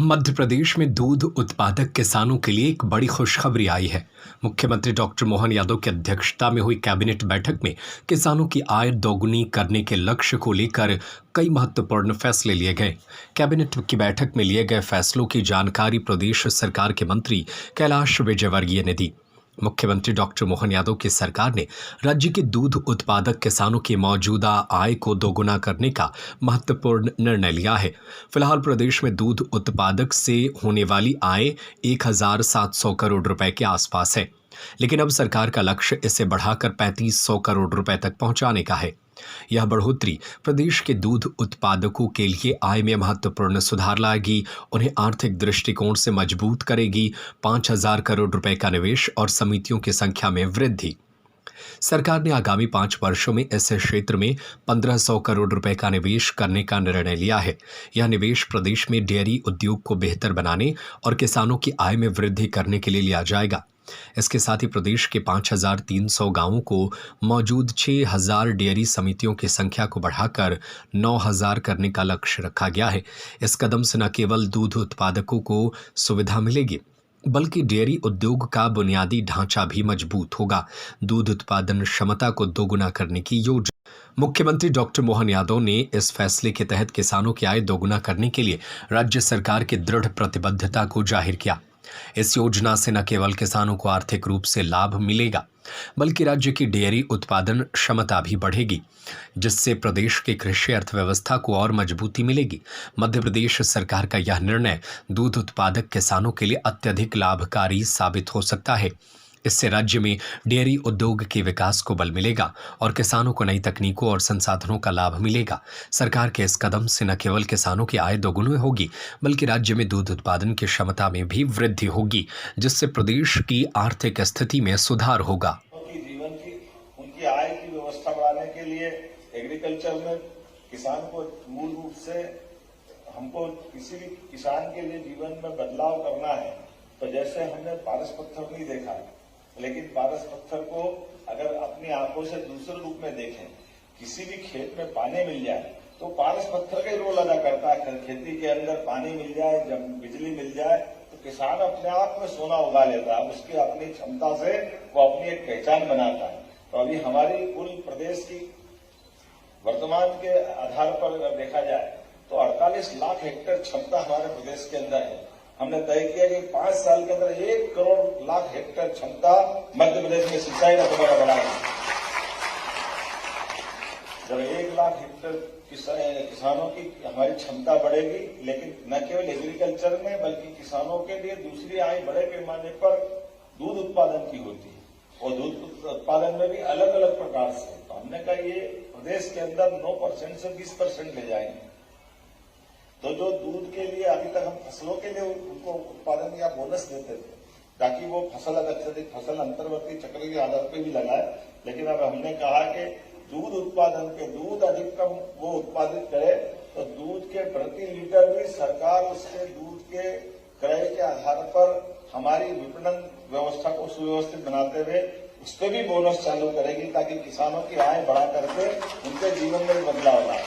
मध्य प्रदेश में दूध उत्पादक किसानों के लिए एक बड़ी खुशखबरी आई है। मुख्यमंत्री डॉक्टर मोहन यादव की अध्यक्षता में हुई कैबिनेट बैठक में किसानों की आय दोगुनी करने के लक्ष्य को लेकर कई महत्वपूर्ण फैसले लिए गए। कैबिनेट की बैठक में लिए गए फैसलों की जानकारी प्रदेश सरकार के मंत्री कैलाश विजयवर्गीय ने दी। मुख्यमंत्री डॉक्टर मोहन यादव की सरकार ने राज्य के दूध उत्पादक किसानों की मौजूदा आय को दोगुना करने का महत्वपूर्ण निर्णय लिया है। फिलहाल प्रदेश में दूध उत्पादक से होने वाली आय 1,700 करोड़ रुपए के आसपास है, लेकिन अब सरकार का लक्ष्य इसे बढ़ाकर 3,500 करोड़ रुपए तक पहुंचाने का है। यह बढ़ोतरी प्रदेश के दूध उत्पादकों के लिए आय में महत्वपूर्ण सुधार लाएगी, उन्हें आर्थिक दृष्टिकोण से मजबूत करेगी। 5,000 करोड़ रुपए का निवेश और समितियों की संख्या में वृद्धि। सरकार ने आगामी 5 वर्षों में इस क्षेत्र में 1,500 करोड़ रुपए का निवेश करने का निर्णय लिया है। यह निवेश प्रदेश में डेयरी उद्योग को बेहतर बनाने और किसानों की आय में वृद्धि करने के लिए लिया जाएगा। इसके साथ ही प्रदेश के 5,300 गांवों को मौजूद 6,000 डेयरी समितियों की संख्या को बढ़ाकर 9,000 करने का लक्ष्य रखा गया है। इस कदम से न केवल दूध उत्पादकों को सुविधा मिलेगी, बल्कि डेयरी उद्योग का बुनियादी ढांचा भी मजबूत होगा। दूध उत्पादन क्षमता को दोगुना करने की योजना। मुख्यमंत्री डॉक्टर मोहन यादव ने इस फैसले के तहत किसानों की आय दोगुना करने के लिए राज्य सरकार की दृढ़ प्रतिबद्धता को जाहिर किया। इस योजना से न केवल किसानों को आर्थिक रूप से लाभ मिलेगा, बल्कि राज्य की डेयरी उत्पादन क्षमता भी बढ़ेगी, जिससे प्रदेश की कृषि अर्थव्यवस्था को और मजबूती मिलेगी। मध्य प्रदेश सरकार का यह निर्णय दूध उत्पादक किसानों के लिए अत्यधिक लाभकारी साबित हो सकता है। इससे राज्य में डेयरी उद्योग के विकास को बल मिलेगा और किसानों को नई तकनीकों और संसाधनों का लाभ मिलेगा। सरकार के इस कदम से न केवल किसानों की आय दोगुनी होगी, बल्कि राज्य में दूध उत्पादन की क्षमता में भी वृद्धि होगी, जिससे प्रदेश की आर्थिक स्थिति में सुधार होगा। उनकी आय की व्यवस्था बढ़ाने के लिए एग्रीकल्चर में किसान को मूल रूप से हमको किसी भी किसान के लिए जीवन में बदलाव करना है। तो जैसे हमने पारस पत्थर नहीं देखा, लेकिन पारस पत्थर को अगर अपनी आंखों से दूसरे रूप में देखें, किसी भी खेत में पानी मिल जाए तो पारस पत्थर का ही रोल अदा करता है। खेती के अंदर पानी मिल जाए, जब बिजली मिल जाए तो किसान अपने आप में सोना उगा लेता है। उसकी अपनी क्षमता से वो अपनी एक पहचान बनाता है। तो अभी हमारी कुल प्रदेश की वर्तमान के आधार पर अगर देखा जाए तो 48 लाख हेक्टेयर क्षमता हमारे प्रदेश के अंदर है। हमने तय किया कि 5 साल के अंदर 1 करोड़ लाख हेक्टेयर क्षमता मध्य प्रदेश में सिंचाई का दोबारा बढ़ाएंगे। जब 1 लाख हेक्टेयर किसानों की हमारी क्षमता बढ़ेगी, लेकिन न केवल एग्रीकल्चर में बल्कि किसानों के लिए दूसरी आय बड़े पैमाने पर दूध उत्पादन की होती है और दूध उत्पादन में भी अलग अलग प्रकार से। तो हमने कहा ये प्रदेश के अंदर 9% से 20% ले जाएंगे। तो जो दूध के लिए अभी तक हम फसलों के लिए उनको उत्पादन या बोनस देते थे, ताकि वो फसल अत्यधिक फसल अंतर्वर्ती चक्र के आधार पर भी लगाए, लेकिन अब हमने कहा कि दूध उत्पादन के दूध अधिकतम वो उत्पादित करे तो दूध के प्रति लीटर भी सरकार उसके दूध के क्रय के आधार पर हमारी विपणन व्यवस्था को सुव्यवस्थित बनाते हुए उस पर भी बोनस चालू करेगी, ताकि किसानों की आय बढ़ा करके उनके जीवन में बदलाव लाए।